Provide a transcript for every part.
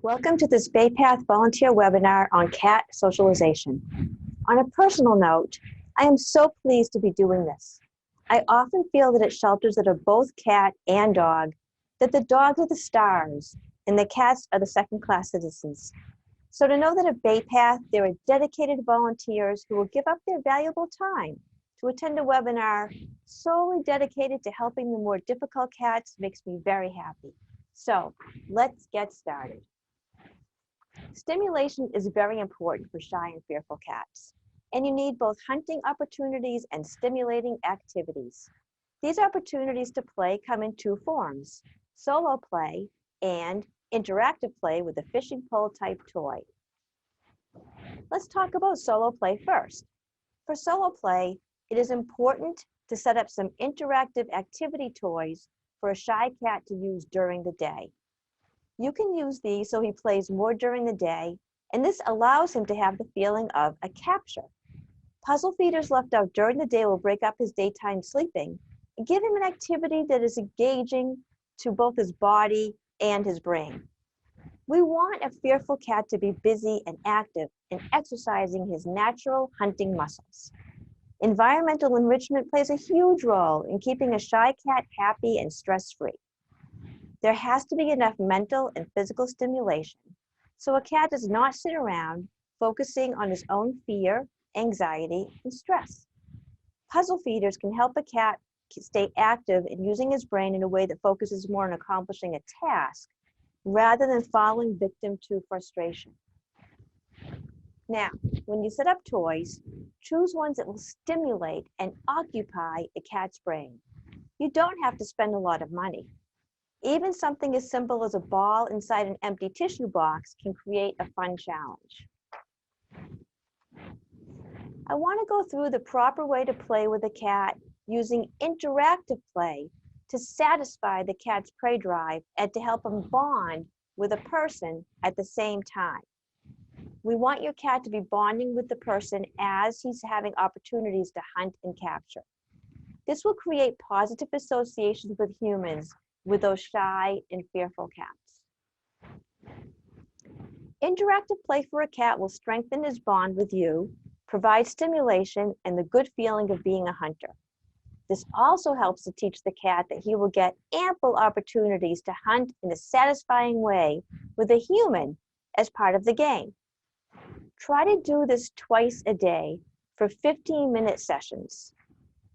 Welcome to this BayPath volunteer webinar on cat socialization. On a personal note, I am so pleased to be doing this. I often feel that at shelters that are both cat and dog, that the dogs are the stars and the cats are the second-class citizens. So to know that at BayPath, there are dedicated volunteers who will give up their valuable time to attend a webinar solely dedicated to helping the more difficult cats makes me very happy. So let's get started. Stimulation is very important for shy and fearful cats, and you need both hunting opportunities and stimulating activities. These opportunities to play come in two forms: solo play and interactive play with a fishing pole type toy. Let's talk about solo play first. For solo play, it is important to set up some interactive activity toys for a shy cat to use during the day. You can use these so he plays more during the day, and this allows him to have the feeling of a capture. Puzzle feeders left out during the day will break up his daytime sleeping and give him an activity that is engaging to both his body and his brain. We want a fearful cat to be busy and active and exercising his natural hunting muscles. Environmental enrichment plays a huge role in keeping a shy cat happy and stress-free. There has to be enough mental and physical stimulation so a cat does not sit around focusing on his own fear, anxiety, and stress. Puzzle feeders can help a cat stay active in using his brain in a way that focuses more on accomplishing a task rather than falling victim to frustration. Now, when you set up toys, choose ones that will stimulate and occupy a cat's brain. You don't have to spend a lot of money. Even something as simple as a ball inside an empty tissue box can create a fun challenge. I want to go through the proper way to play with a cat using interactive play to satisfy the cat's prey drive and to help him bond with a person at the same time. We want your cat to be bonding with the person as he's having opportunities to hunt and capture. This will create positive associations with humans with those shy and fearful cats. Interactive play for a cat will strengthen his bond with you, provide stimulation, and the good feeling of being a hunter. This also helps to teach the cat that he will get ample opportunities to hunt in a satisfying way with a human as part of the game. Try to do this twice a day for 15-minute sessions.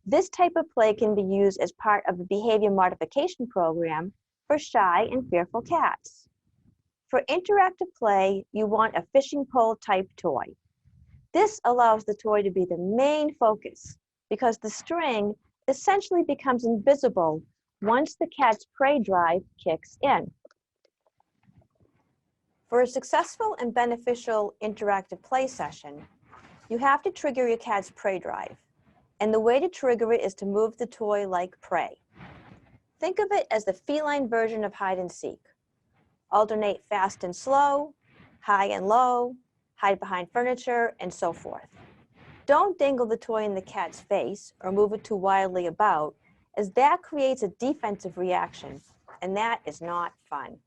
This type of play can be used as part of a behavior modification program for shy and fearful cats. For interactive play, you want a fishing pole type toy. This allows the toy to be the main focus because the string essentially becomes invisible once the cat's prey drive kicks in. For a successful and beneficial interactive play session, you have to trigger your cat's prey drive. And the way to trigger it is to move the toy like prey. Think of it as the feline version of hide and seek. Alternate fast and slow, high and low, hide behind furniture, and so forth. Don't dangle the toy in the cat's face or move it too wildly about, as that creates a defensive reaction, and that is not fun.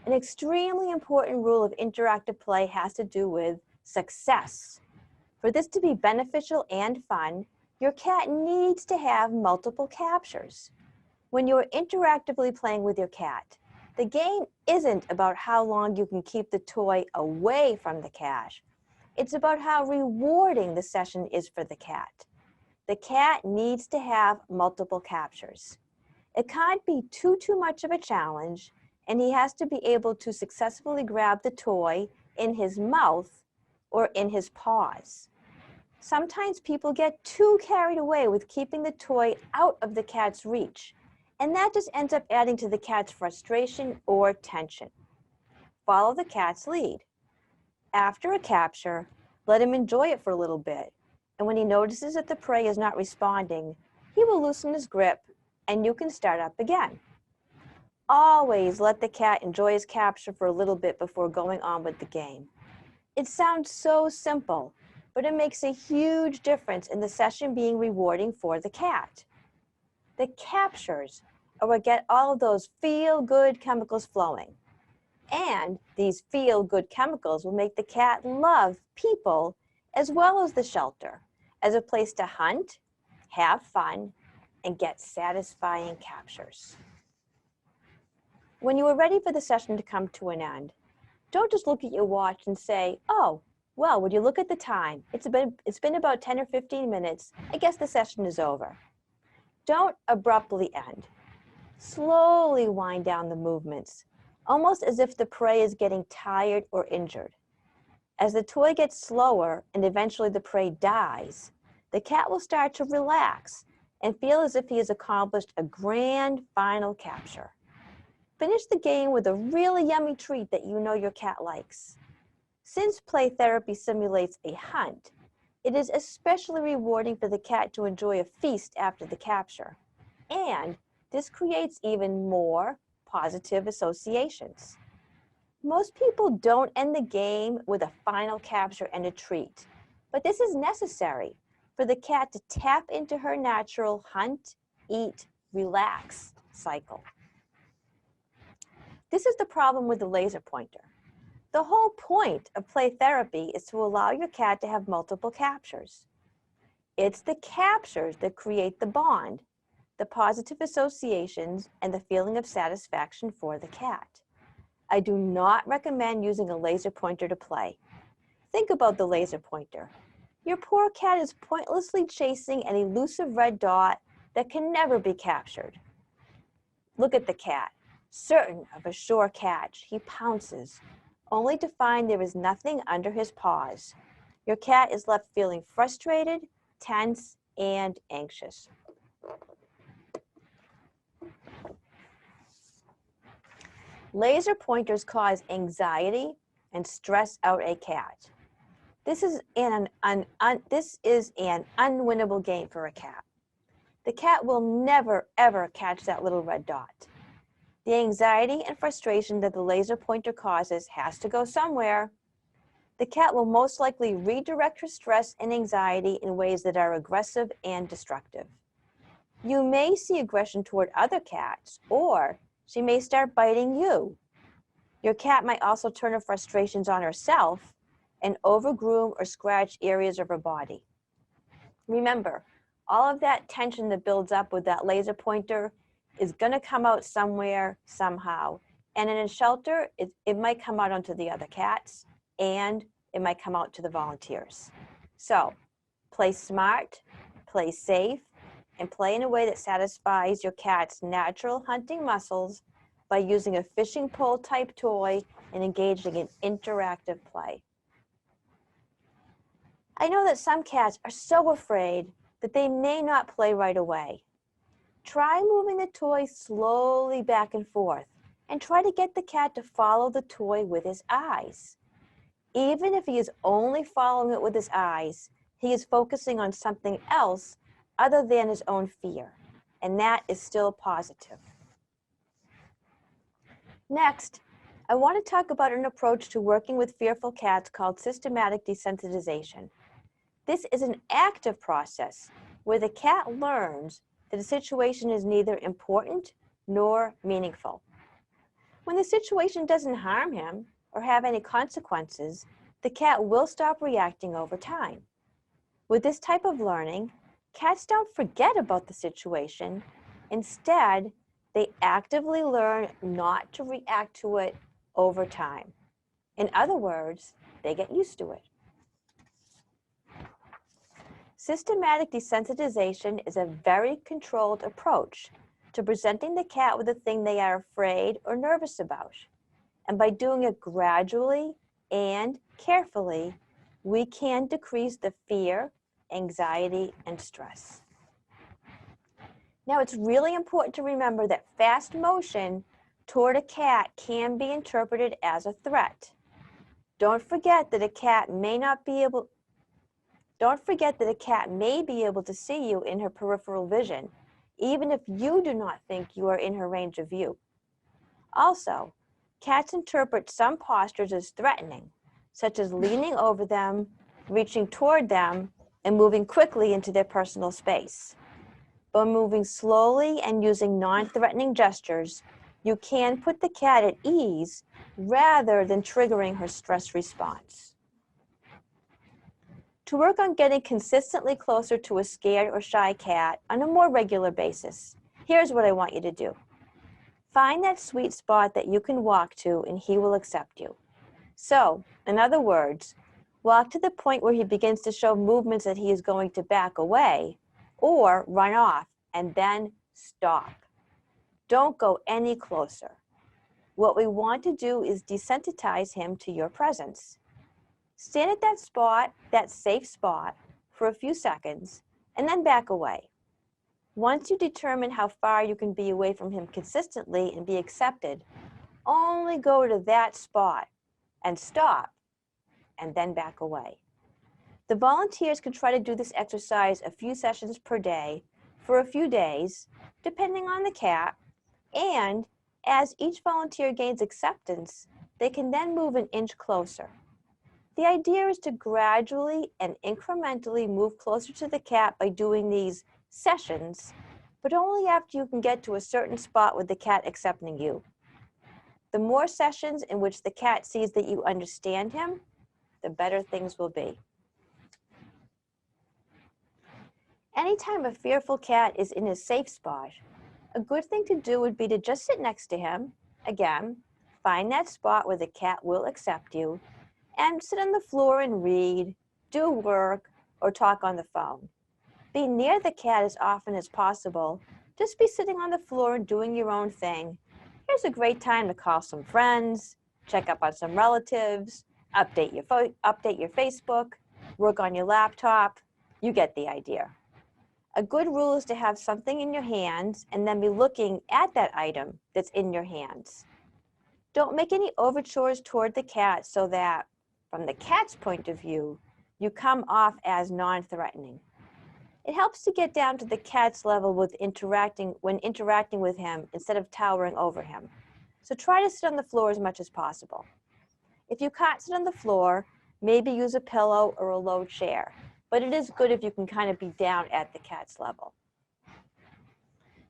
An extremely important rule of interactive play has to do with success. For this to be beneficial and fun, your cat needs to have multiple captures. When you are interactively playing with your cat, the game isn't about how long you can keep the toy away from the cat. It's about how rewarding the session is for the cat. The cat needs to have multiple captures. It can't be too much of a challenge, and he has to be able to successfully grab the toy in his mouth or in his paws. Sometimes people get too carried away with keeping the toy out of the cat's reach, and that just ends up adding to the cat's frustration or tension. Follow the cat's lead. After a capture, let him enjoy it for a little bit, and when he notices that the prey is not responding, he will loosen his grip, and you can start up again. Always let the cat enjoy his capture for a little bit before going on with the game. It sounds so simple, but it makes a huge difference in the session being rewarding for the cat. The captures are what get all of those feel-good chemicals flowing. And these feel-good chemicals will make the cat love people as well as the shelter as a place to hunt, have fun, and get satisfying captures. When you are ready for the session to come to an end, don't just look at your watch and say, oh, well, would you look at the time? It's been about 10 or 15 minutes. I guess the session is over. Don't abruptly end. Slowly wind down the movements, almost as if the prey is getting tired or injured. As the toy gets slower and eventually the prey dies, the cat will start to relax and feel as if he has accomplished a grand final capture. Finish the game with a really yummy treat that you know your cat likes. Since play therapy simulates a hunt, it is especially rewarding for the cat to enjoy a feast after the capture. And this creates even more positive associations. Most people don't end the game with a final capture and a treat, but this is necessary for the cat to tap into her natural hunt, eat, relax cycle. This is the problem with the laser pointer. The whole point of play therapy is to allow your cat to have multiple captures. It's the captures that create the bond, the positive associations, and the feeling of satisfaction for the cat. I do not recommend using a laser pointer to play. Think about the laser pointer. Your poor cat is pointlessly chasing an elusive red dot that can never be captured. Look at the cat. Certain of a sure catch, he pounces, only to find there is nothing under his paws. Your cat is left feeling frustrated, tense, and anxious. Laser pointers cause anxiety and stress out a cat. This is an unwinnable game for a cat. The cat will never, ever catch that little red dot. The anxiety and frustration that the laser pointer causes has to go somewhere. The cat will most likely redirect her stress and anxiety in ways that are aggressive and destructive. You may see aggression toward other cats, or she may start biting you. Your cat might also turn her frustrations on herself and overgroom or scratch areas of her body. Remember, all of that tension that builds up with that laser pointer is going to come out somewhere, somehow. And in a shelter, it might come out onto the other cats, and it might come out to the volunteers. So, play smart, play safe, and play in a way that satisfies your cat's natural hunting muscles by using a fishing pole type toy and engaging in interactive play. I know that some cats are so afraid that they may not play right away. Try moving the toy slowly back and forth and try to get the cat to follow the toy with his eyes. Even if he is only following it with his eyes, he is focusing on something else other than his own fear, and that is still positive. Next, I want to talk about an approach to working with fearful cats called systematic desensitization. This is an active process where the cat learns that a situation is neither important nor meaningful. When the situation doesn't harm him or have any consequences, the cat will stop reacting over time. With this type of learning, cats don't forget about the situation. Instead, they actively learn not to react to it over time. In other words, they get used to it. Systematic desensitization is a very controlled approach to presenting the cat with a thing they are afraid or nervous about. And by doing it gradually and carefully, we can decrease the fear, anxiety, and stress. Now, it's really important to remember that fast motion toward a cat can be interpreted as a threat. Don't forget that a cat may be able to see you in her peripheral vision, even if you do not think you are in her range of view. Also, cats interpret some postures as threatening, such as leaning over them, reaching toward them, and moving quickly into their personal space. By moving slowly and using non-threatening gestures, You can put the cat at ease rather than triggering her stress response. To work on getting consistently closer to a scared or shy cat on a more regular basis, here's what I want you to do. Find that sweet spot that you can walk to and he will accept you. So, in other words, walk to the point where he begins to show movements that he is going to back away or run off, and then stop. Don't go any closer. What we want to do is desensitize him to your presence. Stand at that spot, that safe spot, for a few seconds, and then back away. Once you determine how far you can be away from him consistently and be accepted, only go to that spot and stop, and then back away. The volunteers can try to do this exercise a few sessions per day for a few days, depending on the cat, and as each volunteer gains acceptance, they can then move an inch closer. The idea is to gradually and incrementally move closer to the cat by doing these sessions, but only after you can get to a certain spot with the cat accepting you. The more sessions in which the cat sees that you understand him, the better things will be. Anytime a fearful cat is in a safe spot, a good thing to do would be to just sit next to him. Again, find that spot where the cat will accept you, and sit on the floor and read, do work, or talk on the phone. Be near the cat as often as possible. Just be sitting on the floor and doing your own thing. Here's a great time to call some friends, check up on some relatives, update your Facebook, work on your laptop. You get the idea. A good rule is to have something in your hands and then be looking at that item that's in your hands. Don't make any overtures toward the cat so that, from the cat's point of view, you come off as non-threatening. It helps to get down to the cat's level when interacting with him instead of towering over him. So try to sit on the floor as much as possible. If you can't sit on the floor, maybe use a pillow or a low chair. But it is good if you can kind of be down at the cat's level.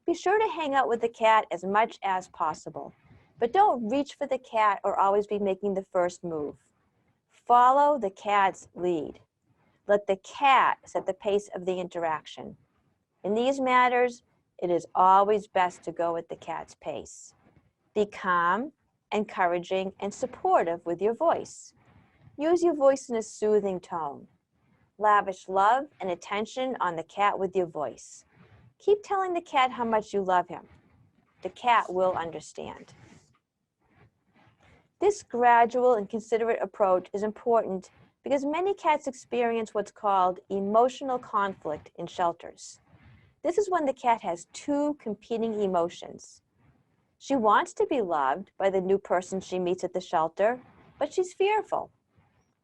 Be sure to hang out with the cat as much as possible, but don't reach for the cat or always be making the first move. Follow the cat's lead. Let the cat set the pace of the interaction. In these matters, it is always best to go at the cat's pace. Be calm, encouraging, and supportive with your voice. Use your voice in a soothing tone. Lavish love and attention on the cat with your voice. Keep telling the cat how much you love him. The cat will understand. This gradual and considerate approach is important because many cats experience what's called emotional conflict in shelters. This is when the cat has two competing emotions. She wants to be loved by the new person she meets at the shelter, but she's fearful.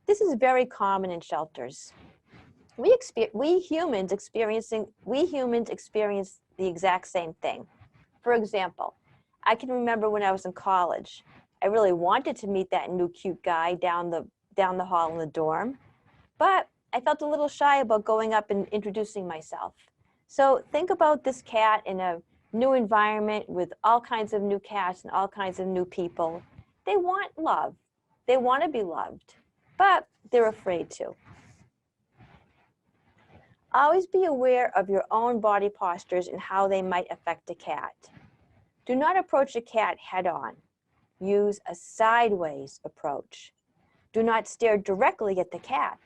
This is very common in shelters. We humans experience the exact same thing. For example, I can remember when I was in college, I really wanted to meet that new cute guy down the hall in the dorm, but I felt a little shy about going up and introducing myself. So think about this cat in a new environment with all kinds of new cats and all kinds of new people. They want love. They want to be loved, but they're afraid to. Always be aware of your own body postures and how they might affect a cat. Do not approach a cat head-on. Use a sideways approach. Do not stare directly at the cat.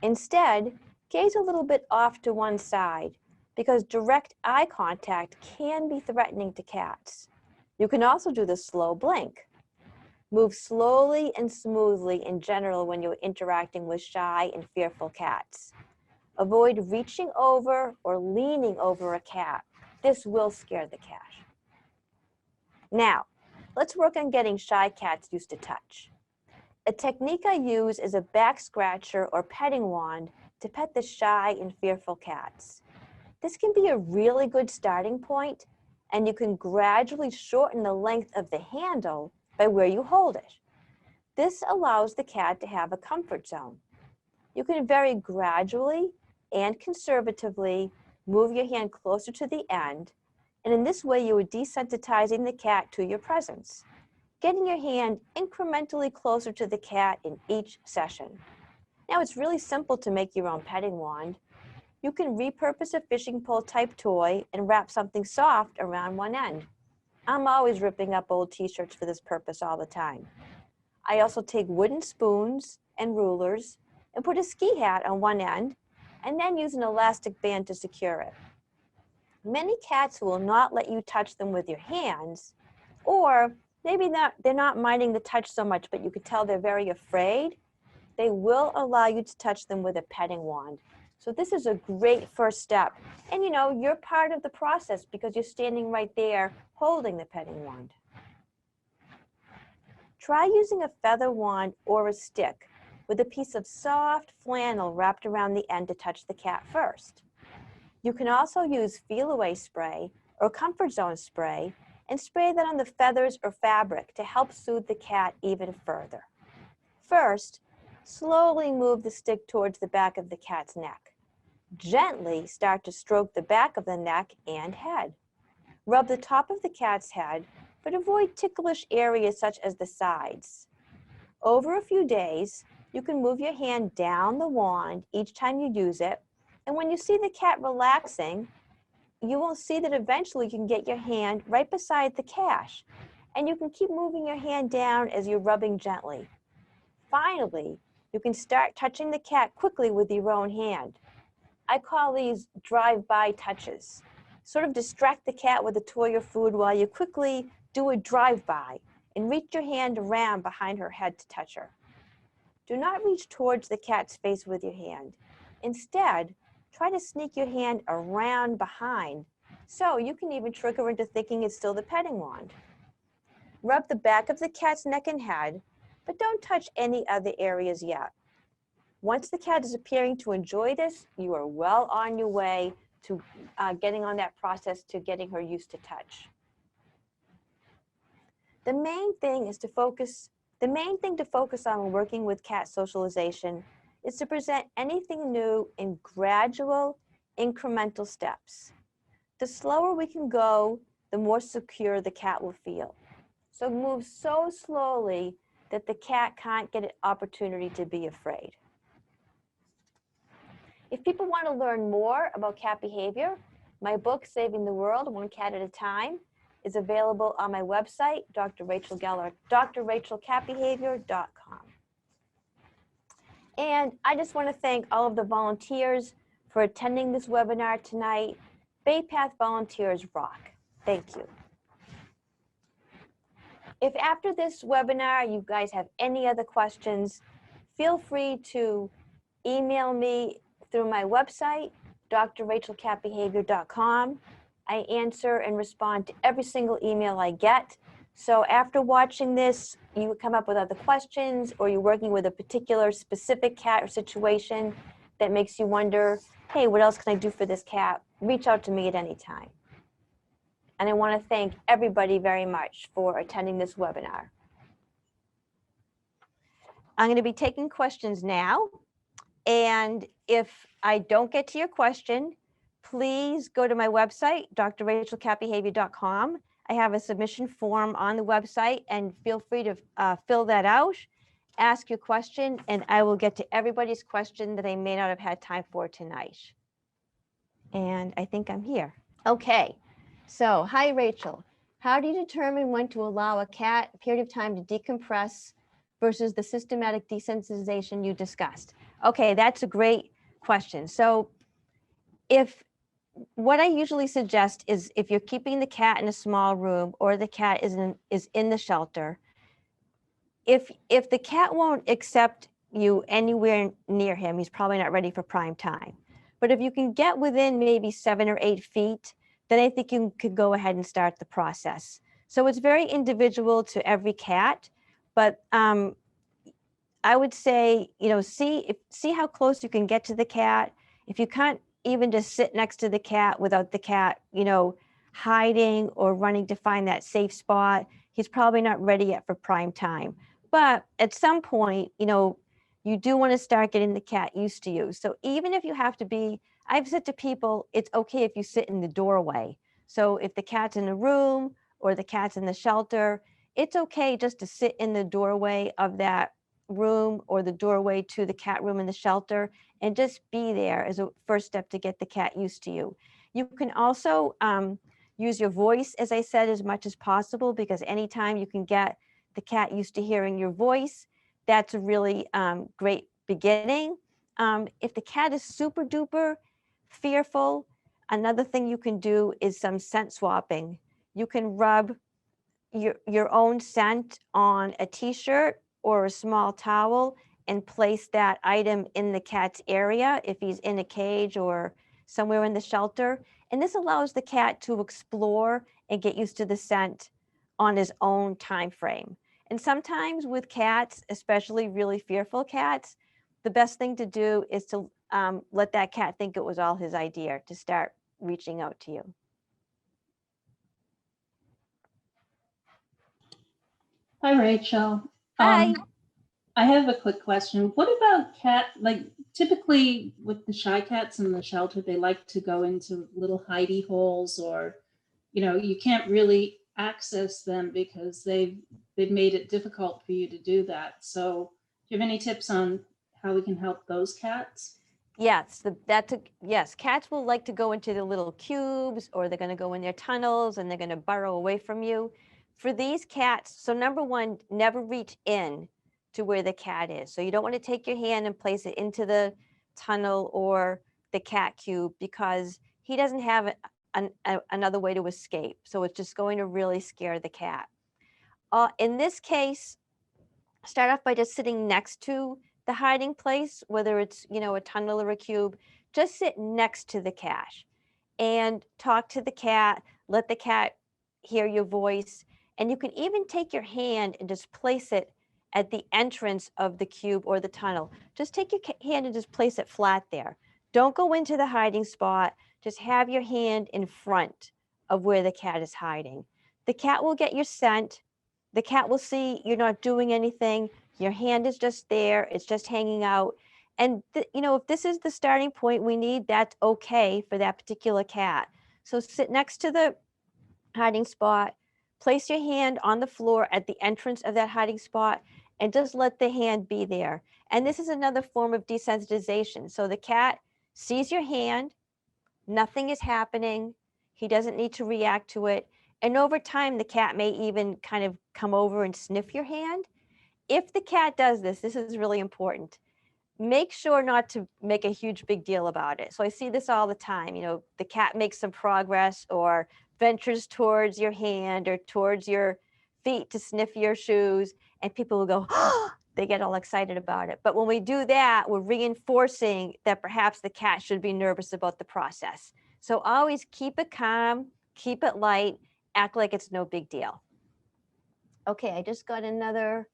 Instead, gaze a little bit off to one side because direct eye contact can be threatening to cats. You can also do the slow blink. Move slowly and smoothly in general when you're interacting with shy and fearful cats. Avoid reaching over or leaning over a cat. This will scare the cat. Now, let's work on getting shy cats used to touch. A technique I use is a back scratcher or petting wand to pet the shy and fearful cats. This can be a really good starting point, and you can gradually shorten the length of the handle by where you hold it. This allows the cat to have a comfort zone. You can very gradually and conservatively move your hand closer to the end And in this way, you are desensitizing the cat to your presence, getting your hand incrementally closer to the cat in each session. Now, it's really simple to make your own petting wand. You can repurpose a fishing pole type toy and wrap something soft around one end. I'm always ripping up old t-shirts for this purpose all the time. I also take wooden spoons and rulers and put a ski hat on one end and then use an elastic band to secure it. Many cats will not let you touch them with your hands, or maybe they're not minding the touch so much, but you could tell they're very afraid. They will allow you to touch them with a petting wand. So this is a great first step. And you're part of the process because you're standing right there holding the petting wand. Try using a feather wand or a stick with a piece of soft flannel wrapped around the end to touch the cat first. You can also use feel-away spray or comfort zone spray and spray that on the feathers or fabric to help soothe the cat even further. First, slowly move the stick towards the back of the cat's neck. Gently start to stroke the back of the neck and head. Rub the top of the cat's head, but avoid ticklish areas such as the sides. Over a few days, you can move your hand down the wand each time you use it, and when you see the cat relaxing, you will see that eventually you can get your hand right beside the cache, and you can keep moving your hand down as you're rubbing gently. Finally, you can start touching the cat quickly with your own hand. I call these drive-by touches. Sort of distract the cat with a toy or food while you quickly do a drive-by and reach your hand around behind her head to touch her. Do not reach towards the cat's face with your hand. Instead, try to sneak your hand around behind, so you can even trick her into thinking it's still the petting wand. Rub the back of the cat's neck and head, but don't touch any other areas yet. Once the cat is appearing to enjoy this, you are well on your way to getting on that process to getting her used to touch. The main thing to focus on when working with cat socialization is to present anything new in gradual, incremental steps. The slower we can go, the more secure the cat will feel. So move so slowly that the cat can't get an opportunity to be afraid. If people want to learn more about cat behavior, my book, Saving the World, One Cat at a Time, is available on my website, Dr. Rachel Geller, drrachelcatbehavior.com. And I just want to thank all of the volunteers for attending this webinar tonight. BayPath volunteers rock. Thank you. If after this webinar you guys have any other questions, feel free to email me through my website, drrachelcatbehavior.com. I answer and respond to every single email I get. So after watching this, you come up with other questions, or you're working with a particular specific cat or situation that makes you wonder, hey, what else can I do for this cat? Reach out to me at any time. And I want to thank everybody very much for attending this webinar. I'm going to be taking questions now. And if I don't get to your question, please go to my website, drrachelcatbehavior.com. I have a submission form on the website, and feel free to fill that out, ask your question, and I will get to everybody's question that I may not have had time for tonight. And I think I'm here. Okay, so hi, Rachel. How do you determine when to allow a cat a period of time to decompress versus the systematic desensitization you discussed? Okay, that's a great question. So what I usually suggest is, if you're keeping the cat in a small room or the cat is in the shelter, if the cat won't accept you anywhere near him, he's probably not ready for prime time. But if you can get within maybe 7 or 8 feet, then I think you could go ahead and start the process. So it's very individual to every cat, but I would say, see how close you can get to the cat. If you can't even just sit next to the cat without the cat, hiding or running to find that safe spot, he's probably not ready yet for prime time. But at some point, you do want to start getting the cat used to you. So even if you have to be, I've said to people, it's okay if you sit in the doorway. So if the cat's in a room or the cat's in the shelter, it's okay just to sit in the doorway of that room or the doorway to the cat room in the shelter and just be there as a first step to get the cat used to you. You can also use your voice, as I said, as much as possible, because anytime you can get the cat used to hearing your voice, that's a really great beginning. If the cat is super duper fearful, another thing you can do is some scent swapping. You can rub your own scent on a t-shirt or a small towel and place that item in the cat's area if he's in a cage or somewhere in the shelter. And this allows the cat to explore and get used to the scent on his own time frame. And sometimes with cats, especially really fearful cats, the best thing to do is to let that cat think it was all his idea to start reaching out to you. Hi, Rachel. Hi. I have a quick question. What about like typically with the shy cats in the shelter, they like to go into little hidey holes, or, you can't really access them because they've made it difficult for you to do that. So do you have any tips on how we can help those cats? Yes, yes, cats will like to go into the little cubes, or they're going to go in their tunnels and they're going to burrow away from you. For these cats, so number one, never reach in to where the cat is. So you don't want to take your hand and place it into the tunnel or the cat cube, because he doesn't have another way to escape. So it's just going to really scare the cat. In this case, start off by just sitting next to the hiding place, whether it's, a tunnel or a cube. Just sit next to the cat and talk to the cat, let the cat hear your voice. And you can even take your hand and just place it at the entrance of the cube or the tunnel. Just take your hand and just place it flat there. Don't go into the hiding spot. Just have your hand in front of where the cat is hiding. The cat will get your scent. The cat will see you're not doing anything. Your hand is just there. It's just hanging out. And, if this is the starting point we need, that's okay for that particular cat. So sit next to the hiding spot, place your hand on the floor at the entrance of that hiding spot, and just let the hand be there. And this is another form of desensitization. So the cat sees your hand, nothing is happening. He doesn't need to react to it. And over time, the cat may even kind of come over and sniff your hand. If the cat does this, this is really important. Make sure not to make a huge big deal about it. So I see this all the time. The cat makes some progress or ventures towards your hand or towards your feet to sniff your shoes, and people will go, oh, they get all excited about it. But when we do that, we're reinforcing that perhaps the cat should be nervous about the process. So always keep it calm, keep it light, act like it's no big deal. Okay, I just got another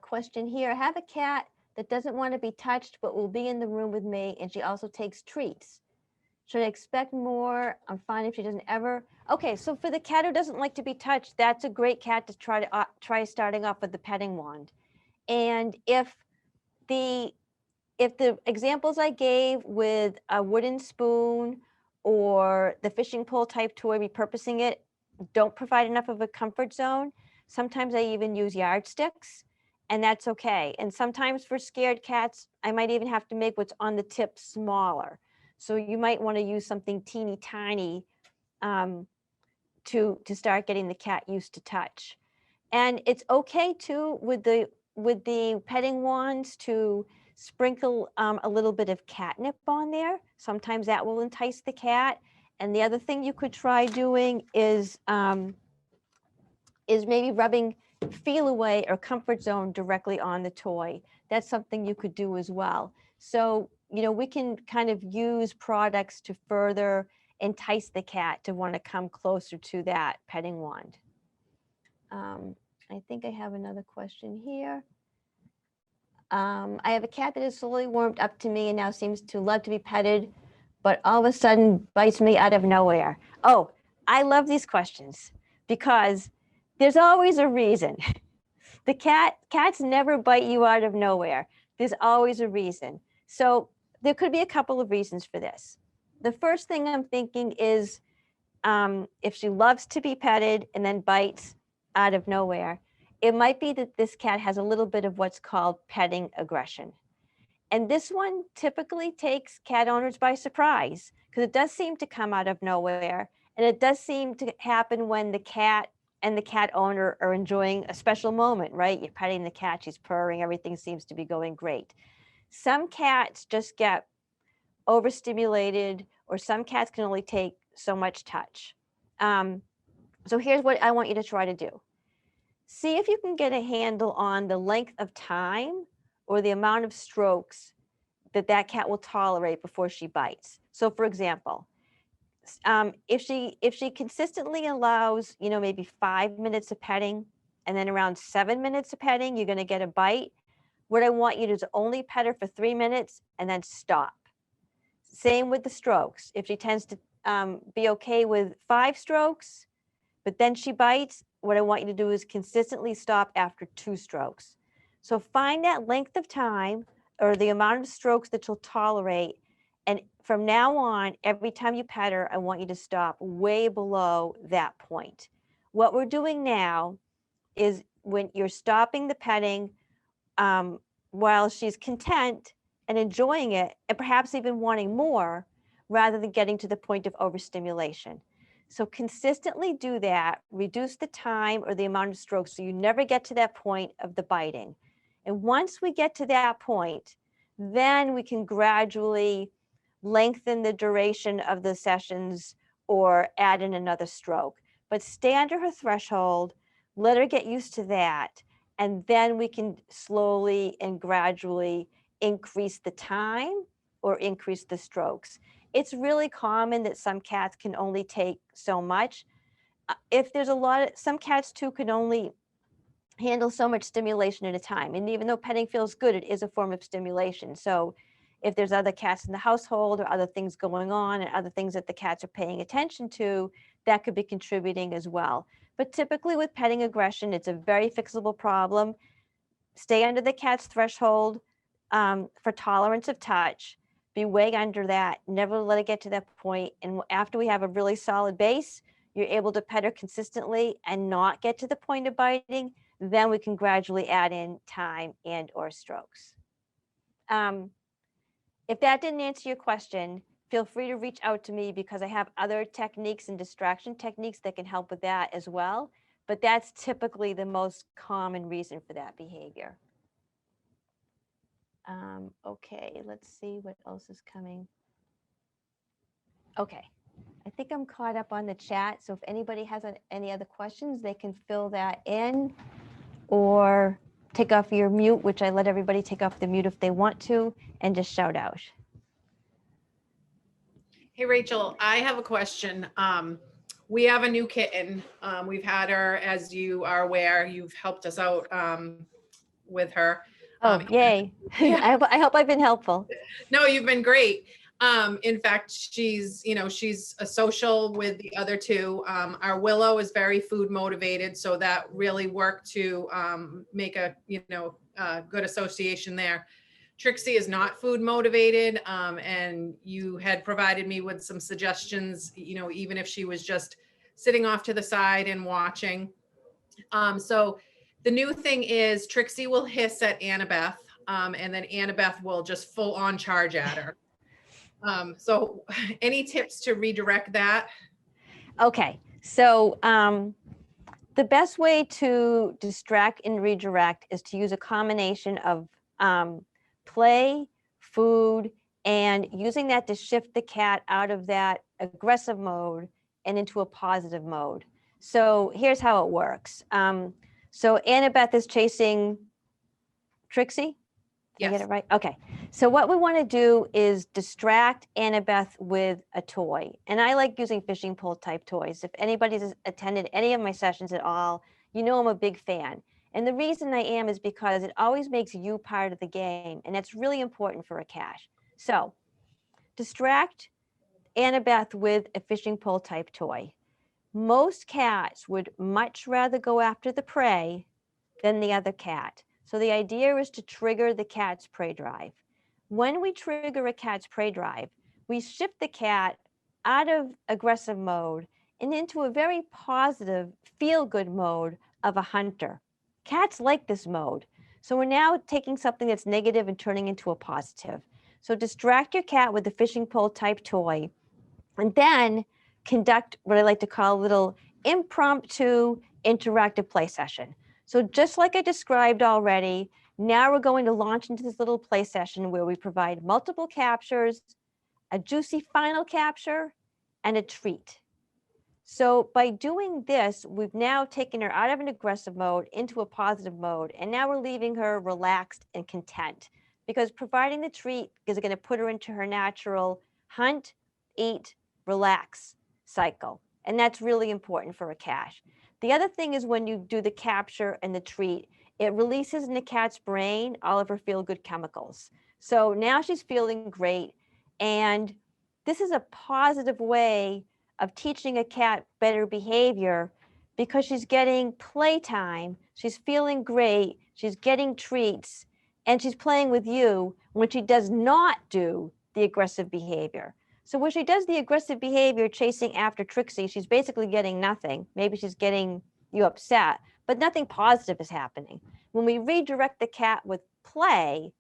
question here. I have a cat that doesn't want to be touched but will be in the room with me, and she also takes treats. Should I expect more? I'm fine if she doesn't ever. Okay, so for the cat who doesn't like to be touched, that's a great cat to try starting off with the petting wand. And if the examples I gave with a wooden spoon or the fishing pole type toy, repurposing it, don't provide enough of a comfort zone, sometimes I even use yardsticks, and that's okay. And sometimes for scared cats, I might even have to make what's on the tip smaller. So you might want to use something teeny tiny to start getting the cat used to touch. And it's okay too with the petting wands to sprinkle a little bit of catnip on there. Sometimes that will entice the cat. And the other thing you could try doing is maybe rubbing feel away or comfort zone directly on the toy. That's something you could do as well. So, we can kind of use products to further entice the cat to want to come closer to that petting wand. I think I have another question here. I have a cat that has slowly warmed up to me and now seems to love to be petted, but all of a sudden bites me out of nowhere. Oh, I love these questions because there's always a reason. The cats never bite you out of nowhere. There's always a reason. So there could be a couple of reasons for this. The first thing I'm thinking is if she loves to be petted and then bites out of nowhere, it might be that this cat has a little bit of what's called petting aggression. And this one typically takes cat owners by surprise because it does seem to come out of nowhere. And it does seem to happen when the cat and the cat owner are enjoying a special moment, right? You're petting the cat, she's purring, everything seems to be going great. Some cats just get overstimulated, or some cats can only take so much touch. So here's what I want you to try to do. See if you can get a handle on the length of time or the amount of strokes that that cat will tolerate before she bites. So for example, if she consistently allows, maybe 5 minutes of petting and then around 7 minutes of petting, you're going to get a bite. What I want you to do is only pet her for 3 minutes and then stop. Same with the strokes. If she tends to be okay with 5 strokes, but then she bites, what I want you to do is consistently stop after 2 strokes. So find that length of time or the amount of strokes that you'll tolerate. And from now on, every time you pet her, I want you to stop way below that point. What we're doing now is when you're stopping the petting while she's content and enjoying it, and perhaps even wanting more, rather than getting to the point of overstimulation. So consistently do that, reduce the time or the amount of strokes so you never get to that point of the biting. And once we get to that point, then we can gradually lengthen the duration of the sessions or add in another stroke. But stay under her threshold, let her get used to that, and then we can slowly and gradually increase the time or increase the strokes. It's really common that some cats can only take so much. If there's some cats too can only handle so much stimulation at a time. And even though petting feels good, it is a form of stimulation. So if there's other cats in the household or other things going on and other things that the cats are paying attention to, that could be contributing as well. But typically with petting aggression, it's a very fixable problem. Stay under the cat's threshold for tolerance of touch. Be way under that. Never let it get to that point. And after we have a really solid base, you're able to pet her consistently and not get to the point of biting, then we can gradually add in time and or strokes. If that didn't answer your question, feel free to reach out to me because I have other techniques and distraction techniques that can help with that as well. But that's typically the most common reason for that behavior. Okay, let's see what else is coming. Okay, I think I'm caught up on the chat. So if anybody has any other questions, they can fill that in or take off your mute, which I let everybody take off the mute if they want to, and just shout out. Hey, Rachel, I have a question. We have a new kitten. We've had her, as you are aware, you've helped us out with her. Oh, yay. Yeah. I hope I've been helpful. No, you've been great. In fact, she's a social with the other two. Our Willow is very food motivated, so that really worked to make a good association there. Trixie is not food motivated, and you had provided me with some suggestions, even if she was just sitting off to the side and watching. So the new thing is Trixie will hiss at Annabeth, and then Annabeth will just full on charge at her. So any tips to redirect that? Okay, so the best way to distract and redirect is to use a combination of play, food, and using that to shift the cat out of that aggressive mode and into a positive mode. So here's how it works. So Annabeth is chasing Trixie. Did I get it right? Okay. So what we want to do is distract Annabeth with a toy. And I like using fishing pole type toys. If anybody's attended any of my sessions at all, you know I'm a big fan. And the reason I am is because it always makes you part of the game. And that's really important for a cat. So distract Annabeth with a fishing pole type toy. Most cats would much rather go after the prey than the other cat. So the idea is to trigger the cat's prey drive. When we trigger a cat's prey drive, we shift the cat out of aggressive mode and into a very positive, feel-good mode of a hunter. Cats like this mode. So we're now taking something that's negative and turning into a positive. So distract your cat with a fishing pole type toy, and then conduct what I like to call a little impromptu interactive play session. So just like I described already, now we're going to launch into this little play session where we provide multiple captures, a juicy final capture, and a treat. So by doing this, we've now taken her out of an aggressive mode into a positive mode, and now we're leaving her relaxed and content, because providing the treat is going to put her into her natural hunt, eat, relax cycle. And that's really important for a cat. The other thing is when you do the capture and the treat, it releases in the cat's brain all of her feel-good chemicals. So now she's feeling great. And this is a positive way of teaching a cat better behavior, because she's getting playtime, she's feeling great, she's getting treats, and she's playing with you when she does not do the aggressive behavior. So when she does the aggressive behavior, chasing after Trixie, she's basically getting nothing. Maybe she's getting you upset, but nothing positive is happening. When we redirect the cat with play,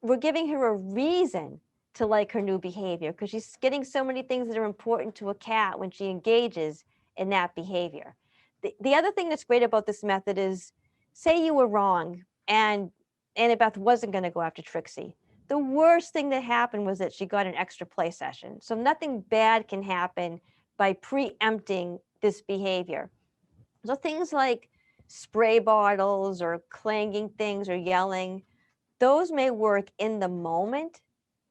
we're giving her a reason to like her new behavior, because she's getting so many things that are important to a cat when she engages in that behavior. The other thing that's great about this method is, say you were wrong and Annabeth wasn't going to go after Trixie. The worst thing that happened was that she got an extra play session. So nothing bad can happen by preempting this behavior. So things like spray bottles or clanging things or yelling, those may work in the moment,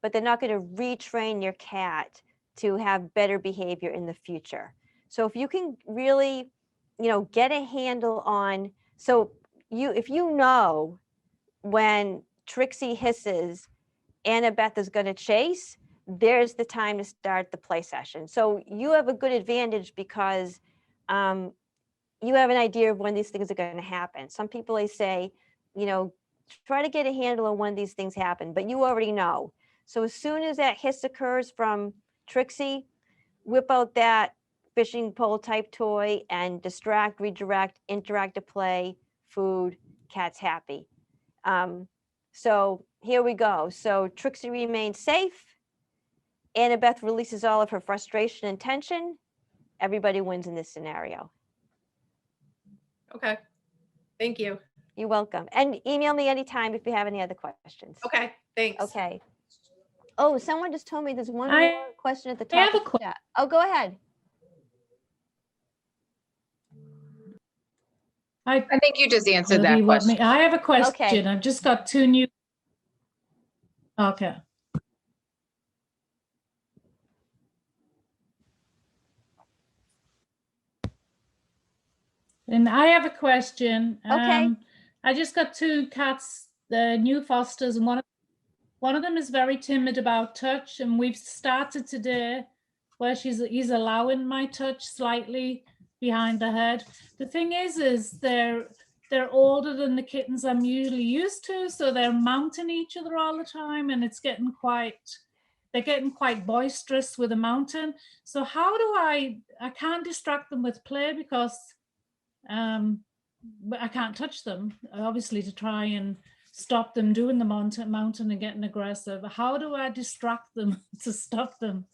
but they're not going to retrain your cat to have better behavior in the future. So if you can really, get a handle on, so if you know when Trixie hisses, Annabeth is going to chase, there's the time to start the play session. So you have a good advantage because you have an idea of when these things are going to happen. Some people, they say, try to get a handle on when these things happen, but you already know. So as soon as that hiss occurs from Trixie, whip out that fishing pole type toy and distract, redirect, interactive play, food, cat's happy. So here we go. So Trixie remains safe. Annabeth releases all of her frustration and tension. Everybody wins in this scenario. Okay. Thank you. You're welcome. And email me anytime if you have any other questions. Okay. Thanks. Okay. Oh, someone just told me there's one more question at the top of the chat. Oh, go ahead. I think you just answered that question. I have a question. Okay. I've just got two new. Okay. And I have a question. Okay. I just got two cats, the new fosters, and one of them is very timid about touch, and we've started today where he's allowing my touch slightly behind the head. The thing is they're older than the kittens I'm usually used to, so they're mounting each other all the time, and they're getting quite boisterous with the mountain. So how do I can't distract them with play because but I can't touch them, obviously, to try and stop them doing the mountain and getting aggressive. How do I distract them to stop them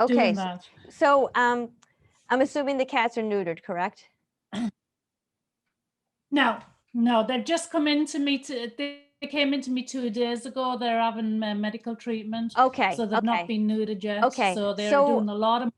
doing that? So I'm assuming the cats are neutered, correct? No, they've just come into me. They came into me 2 days ago. They're having medical treatment. Okay. So they've not been neutered yet. Okay. So they're doing a lot of.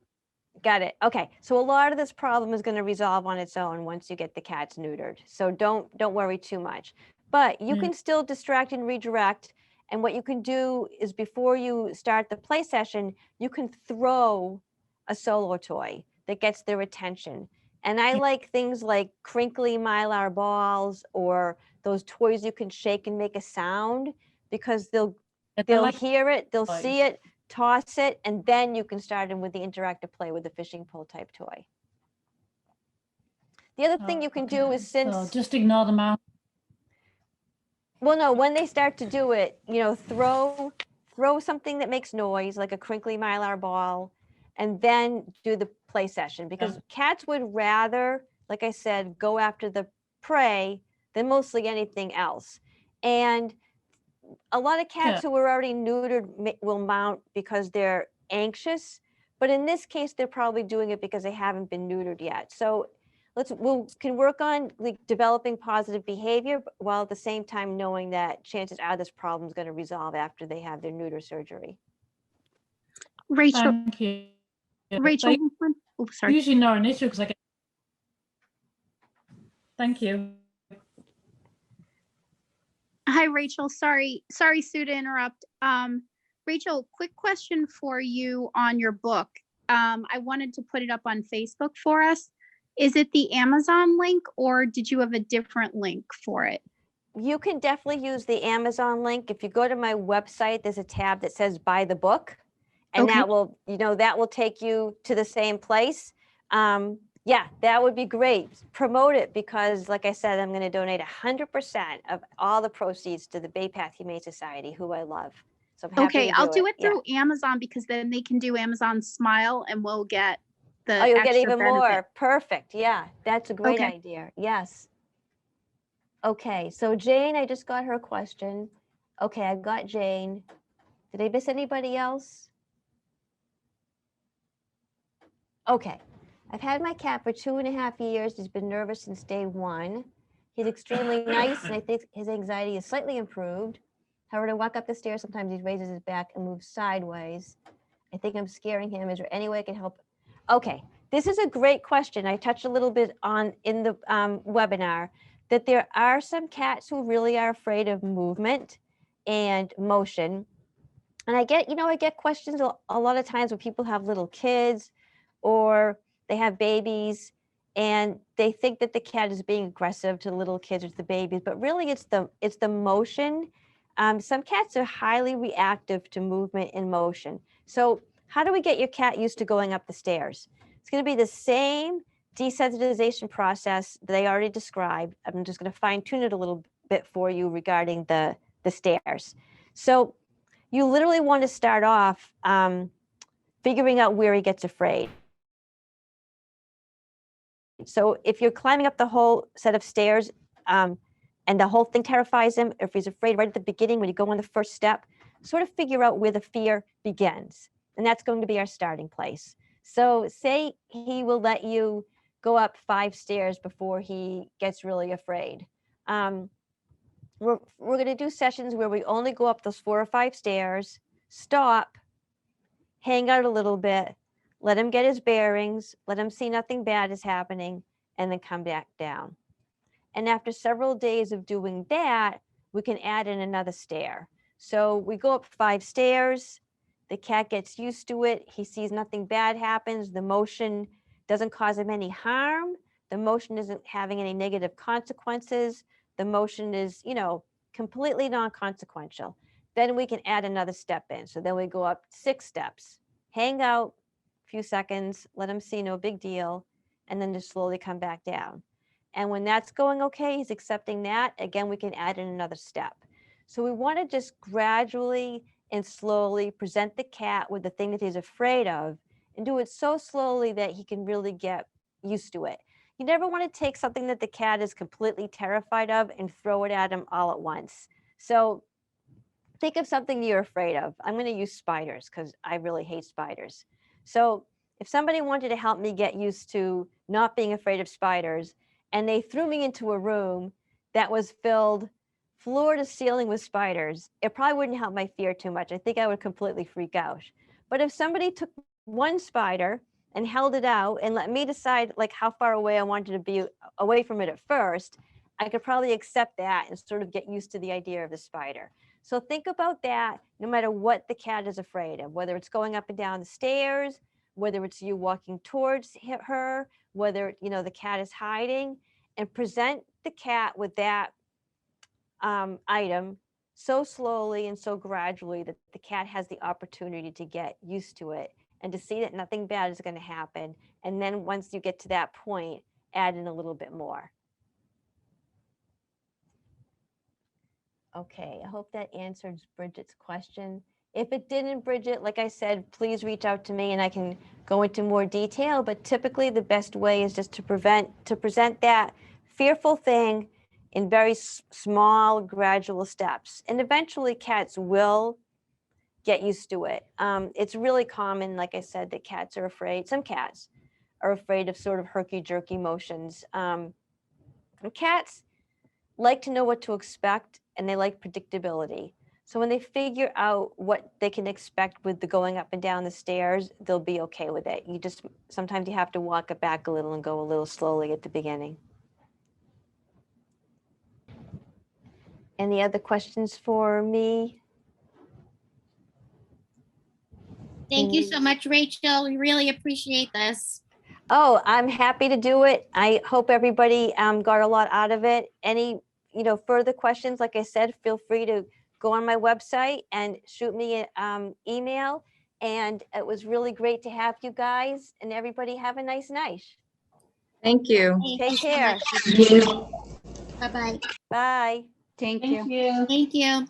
Got it. Okay. So a lot of this problem is going to resolve on its own once you get the cats neutered. So don't worry too much. But you can still distract and redirect. And what you can do is, before you start the play session, you can throw a solo toy that gets their attention. And I like things like crinkly mylar balls, or those toys you can shake and make a sound, because they'll hear it, they'll see it, toss it, and then you can start them with the interactive play with the fishing pole type toy. The other thing you can do is, so just ignore them out. Well, no, when they start to do it, throw something that makes noise, like a crinkly mylar ball, and then do the play session, because cats would rather, like I said, go after the prey than mostly anything else. And a lot of cats who are already neutered will mount because they're anxious, but in this case, they're probably doing it because they haven't been neutered yet. So we can work on like developing positive behavior while at the same time knowing that chances are this problem is going to resolve after they have their neuter surgery. Rachel. Thank you. Rachel. Oh, sorry. Usually not an issue because I get. Thank you. Hi, Rachel. Sorry, Sue, to interrupt. Rachel, quick question for you on your book. I wanted to put it up on Facebook for us. Is it the Amazon link or did you have a different link for it? You can definitely use the Amazon link. If you go to my website, there's a tab that says buy the book, and Okay. that will, that will take you to the same place. Yeah, that would be great. Promote it because, like I said, I'm going to donate 100% of all the proceeds to the BayPath Humane Society, who I love. So I'm happy Okay, to I'll do it Yeah. through Amazon because then they can do Amazon Smile and we'll get the Oh, you'll get extra even benefit. more. Perfect. Yeah, that's a great Okay. idea. Yes. Okay, so Jane, I just got her question. Okay, I got Jane. Did I miss anybody else? Okay, I've had my cat for 2.5 years. He's been nervous since day one. He's extremely nice, and I think his anxiety is slightly improved. However, to walk up the stairs, sometimes he raises his back and moves sideways. I think I'm scaring him. Is there any way I can help? Okay, this is a great question. I touched a little bit on in the webinar that there are some cats who really are afraid of movement and motion. And I get questions a lot of times when people have little kids or they have babies and they think that the cat is being aggressive to the little kids or to the babies, but really it's the motion. Some cats are highly reactive to movement and motion. So how do we get your cat used to going up the stairs? It's going to be the same desensitization process that I already described. I'm just going to fine tune it a little bit for you regarding the stairs. So you literally want to start off figuring out where he gets afraid. So if you're climbing up the whole set of stairs and the whole thing terrifies him, if he's afraid right at the beginning when you go on the first step, sort of figure out where the fear begins. And that's going to be our starting place. So say he will let you go up 5 stairs before he gets really afraid. We're going to do sessions where we only go up those 4 or 5 stairs, stop, hang out a little bit, let him get his bearings, let him see nothing bad is happening, and then come back down. And after several days of doing that, we can add in another stair. So we go up 5 stairs, the cat gets used to it, he sees nothing bad happens, the motion doesn't cause him any harm, the motion isn't having any negative consequences, the motion is, completely non-consequential. Then we can add another step in. So then we go up 6 steps, hang out a few seconds, let him see no big deal, and then just slowly come back down. And when that's going okay, he's accepting that, again, we can add in another step. So we want to just gradually and slowly present the cat with the thing that he's afraid of and do it so slowly that he can really get used to it. You never want to take something that the cat is completely terrified of and throw it at him all at once. So think of something you're afraid of. I'm going to use spiders because I really hate spiders. So if somebody wanted to help me get used to not being afraid of spiders and they threw me into a room that was filled floor to ceiling with spiders, it probably wouldn't help my fear too much. I think I would completely freak out. But if somebody took one spider and held it out and let me decide like how far away I wanted to be away from it at first, I could probably accept that and sort of get used to the idea of the spider. So think about that no matter what the cat is afraid of, whether it's going up and down the stairs, whether it's you walking towards her, whether the cat is hiding, and present the cat with that item so slowly and so gradually that the cat has the opportunity to get used to it and to see that nothing bad is going to happen. And then once you get to that point, add in a little bit more. Okay, I hope that answers Bridget's question. If it didn't, Bridget, like I said, please reach out to me and I can go into more detail. But typically the best way is just to present that fearful thing in very small, gradual steps. And eventually cats will get used to it. It's really common, like I said, that cats are afraid, some cats are afraid of sort of herky-jerky motions. And cats like to know what to expect and they like predictability. So when they figure out what they can expect with the going up and down the stairs, they'll be okay with it. Sometimes you have to walk it back a little and go a little slowly at the beginning. Any other questions for me? Thank you so much, Rachel. We really appreciate this. Oh, I'm happy to do it. I hope everybody got a lot out of it. Any further questions, like I said, feel free to go on my website and shoot me an email. And it was really great to have you guys, and everybody have a nice night. Thank you. Take care. Bye-bye. Bye. Thank you. Thank you.